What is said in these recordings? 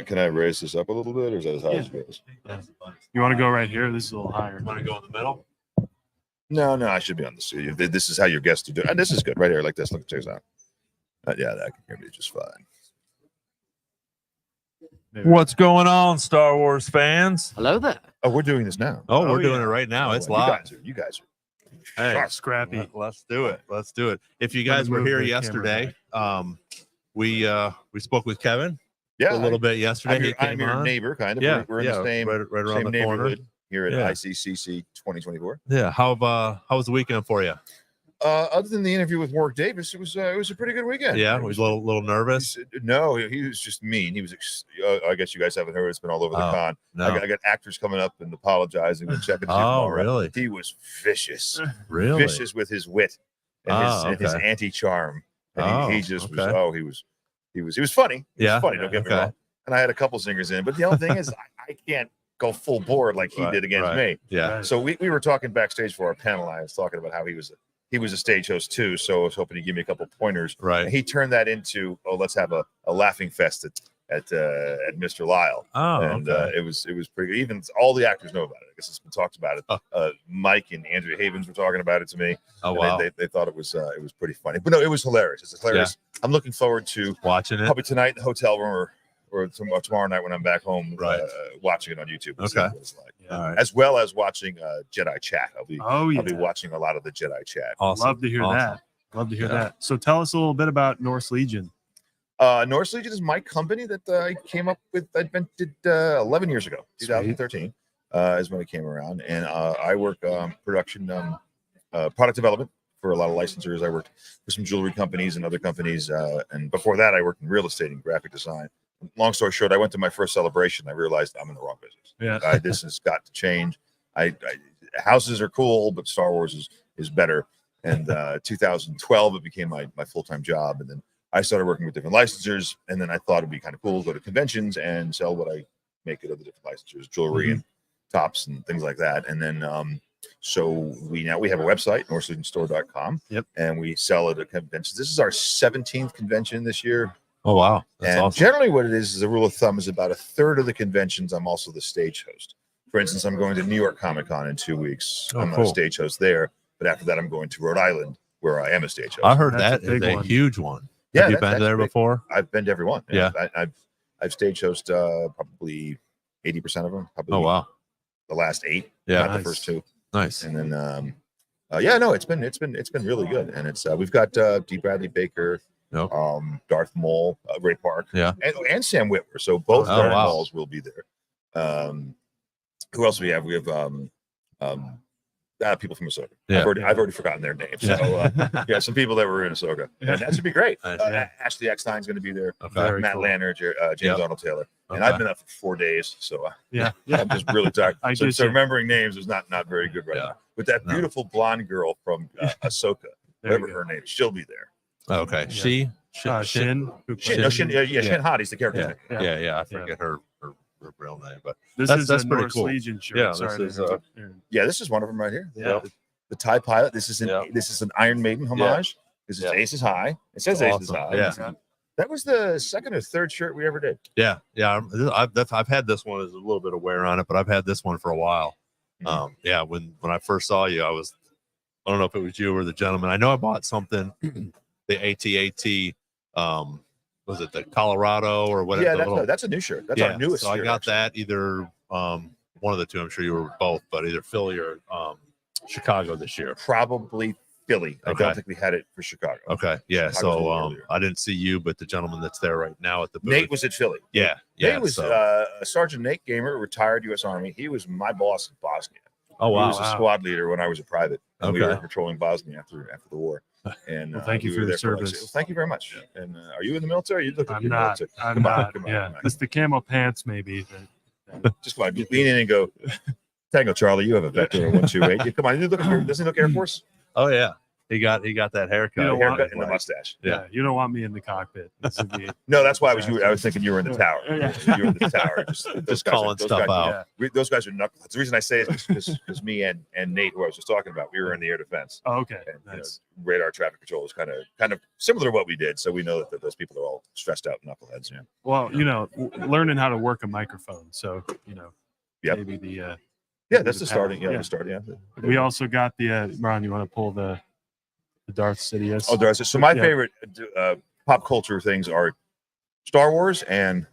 can I raise this up a little bit, or is that as high as it goes? You want to go right here? This is a little higher. Want to go in the middle? No, I should be on the studio. This is how your guests do. And this is good right here, like this. Look, check this out. Yeah, that can hear me just fine. What's going on, Star Wars fans? Hello there. Oh, we're doing this now. Oh, we're doing it right now. It's live. You guys are. Hey, Scrappy. let's do it. Let's do it. If you guys were here yesterday, we spoke with Kevin. Yeah, a little bit yesterday. I'm your neighbor, kind of. Yeah, we're in the same right around same the corner here at ICCC 2024. Yeah. How was the weekend for you? Other than the interview with Warwick Davis, it was a pretty good weekend. Yeah, he was a little nervous. No, he was just mean. He was. I guess you guys haven't heard. It's been all over the con. No. I got actors coming up and apologizing and checking. Really? He was vicious. Really vicious with his wit and his anti-charm. And he just was. He was funny. He was funny. Don't get me wrong. And I had a couple singers in, but the only thing is, I can't go full board like he did against me. Yeah. So we were talking backstage for our panel. I was talking about how he was a stage host too, so I was hoping he'd give me a couple pointers. Right. And he turned that into, let's have a laughing fest at Mr. Liell. Oh, and it was pretty good. Even all the actors know about it. I guess it's been talked about it. Mike and Andrea Havens were talking about it to me. Oh wow. They thought it was pretty funny. But no, it was hilarious. It's hilarious. Yeah. I'm looking forward to watching it. Probably tonight in the hotel room or tomorrow night when I'm back home, watching it on YouTube. Okay. What it's like. As well as watching Jedi Chat. I'll be watching a lot of the Jedi Chat. Awesome. Love to hear that. Love to hear that. So tell us a little bit about Norse Legion. Norse Legion is my company that I came up with. I invented 11 years ago, 2013 is when it came around. And I work production, product development for a lot of licensors. I worked for some jewelry companies and other companies. And before that, I worked in real estate and graphic design. Long story short, I went to my first celebration. I realized I'm in the wrong business. Yeah. This has got to change. Houses are cool, but Star Wars is better. And 2012, it became my full-time job. And then I started working with different licensors. And then I thought it'd be kind of cool to go to conventions and sell what I make at other different licensors, jewelry and tops and things like that. And then so we have a website, NorseLegionStore.com. Yep. And we sell at a convention. This is our 17th convention this year. Oh, wow. That's awesome. Generally what it is a rule of thumb is about a third of the conventions, I'm also the stage host. For instance, I'm going to New York Comic Con in 2 weeks. I'm not a stage host there, but after that, I'm going to Rhode Island where I am a stage host. I heard that is a huge one. Yeah, have you been there before? I've been to every one. Yeah. I've stage host probably 80% of them. Probably the last 8. Yeah. Not the first 2. Nice. And then it's been really good. And it's we've got D. Bradley Baker. Nope. Darth Maul, Ray Park, and Sam Witwer. So both Darth Mauls will be there. Who else do we have? We have people from Ahsoka. Yeah. I've already forgotten their names. So some people that were in Ahsoka, and that should be great. Ashley Eckstein's going to be there. Okay. Matt Lanner, James Arnold Taylor, and I've been up for 4 days, so I'm just really tired. So remembering names is not very good right now. But that beautiful blonde girl from Ahsoka, whatever her name, she'll be there. Okay. Shin. Shin Hadi's the character. Yeah. I forget her real name, but that's pretty Norse cool. Legion shirt. Yeah, this is one of them right here. Yeah. The TIE Pilot. This is an Iron Maiden homage. This is Aces High. It says Aces High. Yeah. That was the second or third shirt we ever did. Yeah. I've had this one. There's a little bit of wear on it, but I've had this one for a while. When I first saw you, I don't know if it was you or the gentleman. I know I bought something. The AT-AT, was it the Colorado or whatever? Yeah, that's a new shirt. That's our newest shirt. So I got actually. that either one of the two. I'm sure you were both, but either Philly or Chicago this year. Probably Philly. I don't think we had it for Chicago. Okay, yeah. So I didn't see you, but the gentleman that's there right now at the booth. Nate was at Philly. Yeah. Nate was Sergeant Nate Gamer, retired U.S. Army. He was my boss in Bosnia. Oh wow. He was a squad leader when I was a private. And we were patrolling Bosnia after the war. And thank you for your service. Thank you very much. And are you in the military? You look like I'm not. I'm not. Yeah, it's the camo pants, maybe. Just come on, lean in and go. Tango Charlie, you have a Vector 128. Come on, doesn't he look Air Force? Oh yeah. he got that haircut. You know haircut what? and the mustache. Yeah, you don't want me in the cockpit. This would be No, that's why I was thinking you were in the tower. Yeah. You were in the tower. Those guys calling those stuff guys, out. Yeah. Those guys are knuckleheads. The reason I say it is because me and Nate, who I was just talking about, we were in the air defense. Oh, okay. And, Nice. radar traffic control is kind of similar to what we did. So we know that those people are all stressed out knuckleheads. Yeah. Well, learning how to work a microphone. So, Yep. maybe the Yeah, that's the the starting. Yeah, Yeah. the starting. Yeah. we also got the Ron, you want to pull the Darth Sidious? Oh, there is. So my Yeah. favorite pop culture things are Star Wars and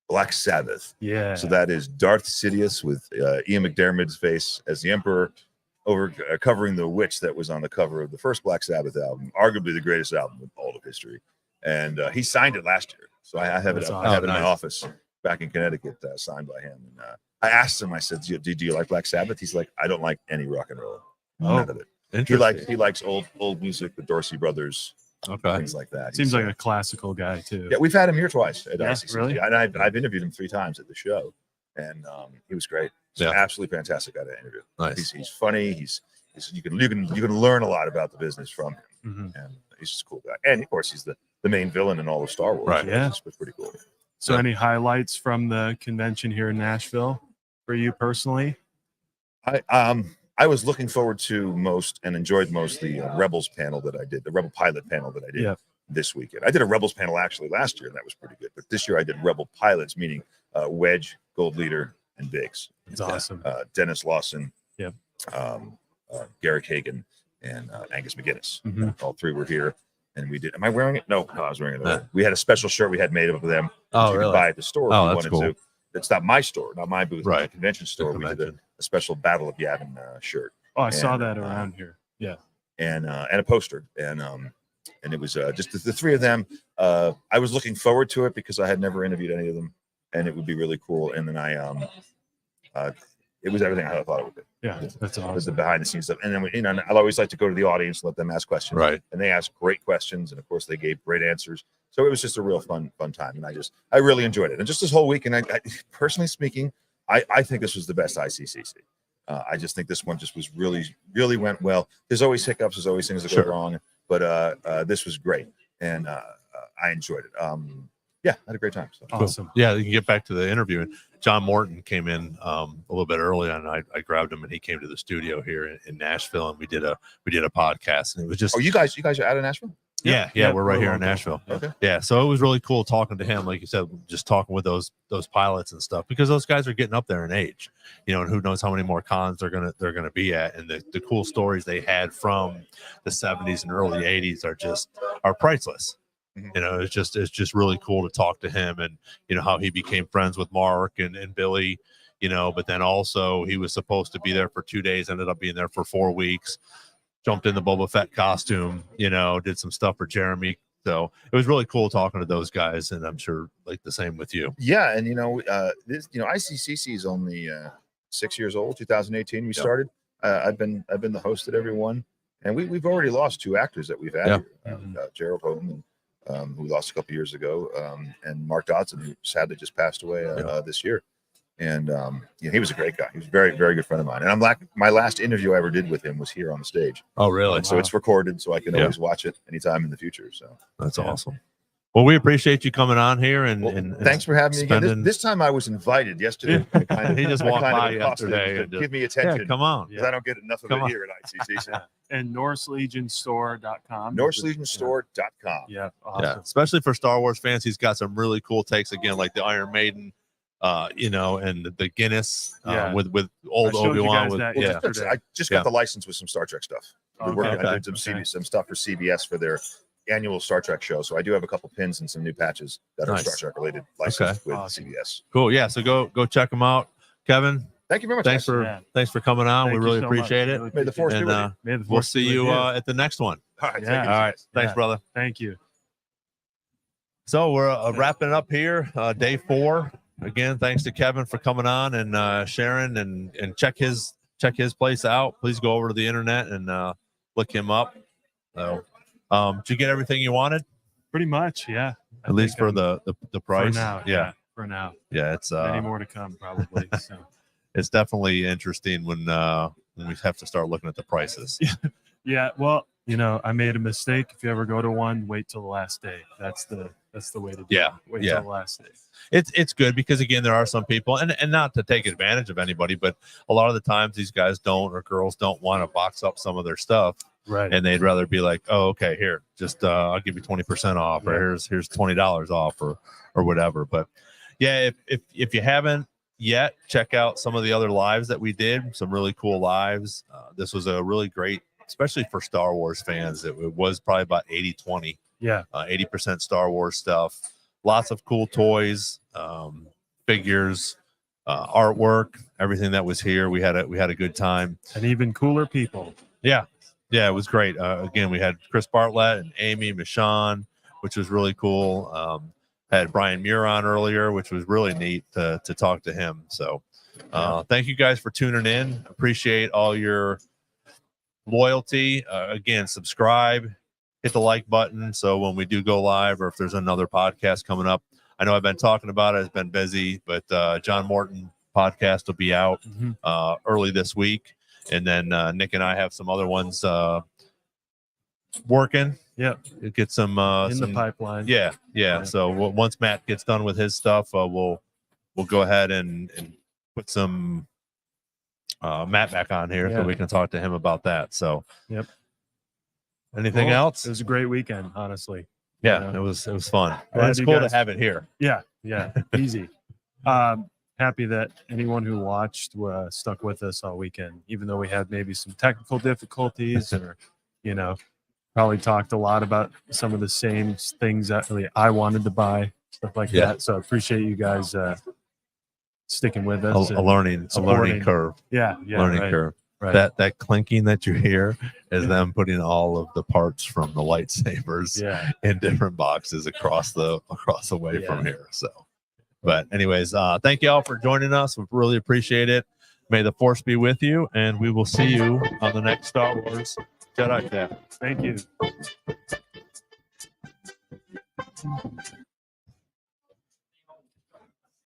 Black Sabbath. Yeah. So that is Darth Sidious with Ian McDiarmid's face as the Emperor, over covering the witch that was on the cover of the first Black Sabbath album, arguably the greatest album in all of history. And he signed it last year, so I have it. That's Up. awesome. I have it in Nice. my office back in Connecticut, signed by him. And I asked him. I said, "Do you like Black Sabbath?" He's like, "I don't like any rock and roll. None of it." He Interesting. likes old music, the Dorsey Brothers, Okay. things like that. Seems He's, like a classical guy too. yeah, we've had him here twice at Yeah, ICCC. really? And I've interviewed him 3 times at the show, and he was great. He's Yeah. absolutely fantastic guy to interview. Nice. He's funny. You can learn a lot about the business from him, Mhm. and he's just a cool guy. And of course, he's the main villain in all of Star Wars. Right. So Yeah. it's pretty cool. So, Yeah. any highlights from the convention here in Nashville for you personally? I was looking forward to most and enjoyed most the Rebels panel that I did, the Rebel pilot panel that I did Yeah. this weekend. I did a Rebels panel actually last year, and that was pretty good. But this year I did Rebel pilots, meaning Wedge, Gold Leader, and Biggs. It's awesome. Dennis Lawson, Yep. Garrick Hagan, and Angus McGinnis. Mhm. All 3 were here, and we did. Am I wearing it? No, I was wearing it. Yeah. We had a special shirt we had made up of them. Oh, you could really? buy at the store Oh, if you that's wanted cool. to. It's not my store, not my booth. It's Right. the convention store. We did convention. a special Battle of Yavin shirt Oh, I saw and, that around here. Yeah. and a poster, and it was just the 3 of them. I was looking forward to it because I had never interviewed any of them, and it would be really cool. And then it was everything I thought it would be. Yeah. That's It was the awesome. behind the scenes stuff. And then I'll always like to go to the audience, let them ask questions. Right. And they asked great questions, and of course they gave great answers. So it was just a real fun time, and I really enjoyed it. And just this whole week, and I personally speaking, I think this was the best ICCC. I just think this one just was really went well. There's always hiccups, there's always things that Sure. go wrong, but this was great, and I enjoyed it. Yeah, I had a great time. So. Awesome. Yeah, you can get back to the interview. And John Morton came in a little bit early, and I grabbed him, and he came to the studio here in Nashville, and we did a podcast, and it was just Oh, you guys are out of Nashville? yeah, we're right here in local. Nashville. Okay. Yeah, so it was really cool talking to him, like you said, just talking with those pilots and stuff, because those guys are getting up there in age, and who knows how many more cons they're gonna be at, and the cool stories they had from the 70s and early 80s are priceless. Mhm. It's just really cool to talk to him, and how he became friends with Mark and Billy, but then also he was supposed to be there for 2 days, ended up being there for 4 weeks, jumped in the Boba Fett costume, did some stuff for Jeremy. So it was really cool talking to those guys, and I'm sure like the same with you. Yeah, and ICCC is only 6 years old. 2018 we Yep. started. I've been the host at every one, and we've already lost 2 actors that we've had. Yeah. Here. Gerald Houghton, who we lost a couple years ago, and Mark Dodson, who sadly just passed away this year. And he was a great guy. He was a very, very good friend of mine. And my last interview I ever did with him was here on the stage. Oh, really? And so it's recorded, so I can Yeah. always watch it anytime in the future. So That's Yeah. awesome. Well, we appreciate you coming on here, and, well, and thanks for having me again. spending- This time I was invited yesterday. He just I walked kind of by accosted him yesterday to and just- give me yeah, attention. come on. Because I don't get enough of Come it on. here at ICCC. And NorseLegionStore.com. NorseLegionStore.com. Yeah. Awesome. Yeah, especially for Star Wars fans, he's got some really cool takes again, like the Iron Maiden, and the Guinness Yeah. with I old showed you Obi-Wan. guys With that Well, yeah, yesterday. I just got the license with some Star Trek stuff. We're working. Okay. I did some stuff for CBS for their annual Star Trek show. So I do have a couple pins and some new patches that are Nice. Star Trek related, licensed with Awesome. CBS. cool. Yeah, so go check him out, Kevin. Thank you very much. Thanks guys. for Yeah. thanks for coming on. Thank We you really so much. appreciate it. Really May the force appreciate be And with you. May the we'll force see be with you at the next one. All right. Yeah. Thank you. All right, thanks, Yeah. brother. Thank you. So we're wrapping up here, day 4. Again, thanks to Kevin for coming on and sharing and check his place out. Please go over to the internet and look him up. So, did you get everything you wanted? Pretty much. Yeah. I At least think for I'm- the price. For now. Yeah. For now. Yeah, it's Many more to come, probably. So. it's definitely interesting when we have to start looking at the prices. Yeah. Well, I made a mistake. If you ever go to one, wait till the last day. That's the way to do Yeah, it. Wait yeah. till the last day. It's good because again, there are some people, and not to take advantage of anybody, but a lot of the times these guys don't or girls don't want to box up some of their stuff, Right. and they'd rather be like, oh, okay, here, just I'll give you 20% off, Yeah. or here's $20 off, or whatever. But yeah, if you haven't yet, check out some of the other lives that we did. Some really cool lives. This was a really great, especially for Star Wars fans. It was probably about 80-20. Yeah. 80% Star Wars stuff. Lots of cool toys, figures, artwork, everything that was here. We had a good time, And even cooler people. yeah, it was great. Again, we had Chris Bartlett and Amy Michon, which was really cool. Had Brian Muir on earlier, which was really neat to talk to him. So thank you guys for tuning in. Appreciate all your loyalty. Again, subscribe, hit the like button, so when we do go live, or if there's another podcast coming up, I know I've been talking about it, it's been busy, but John Morton podcast will be out early this week, and then Nick and I have some other ones working. Yep. Get some The pipeline. Yeah. So once Matt gets done with his stuff, we'll go ahead and put some Matt back on here so we can talk to him about that. So yep. Anything else? It was a great weekend, honestly. Yeah, it was fun. Glad It's you cool guys- to have it here. Yeah, easy. Happy that anyone who watched stuck with us all weekend, even though we had maybe some technical difficulties, or probably talked a lot about some of the same things that I wanted to buy, stuff like that. So I appreciate you guys sticking with us. A learning curve. Learning Curve. Right. That clinking that you hear is them putting all of the parts from the lightsabers in different boxes across the way from here. So, but anyways, thank you all for joining us. We really appreciate it. May the force be with you, and we will see you on the next Star Wars Jedi Chat. Thank you.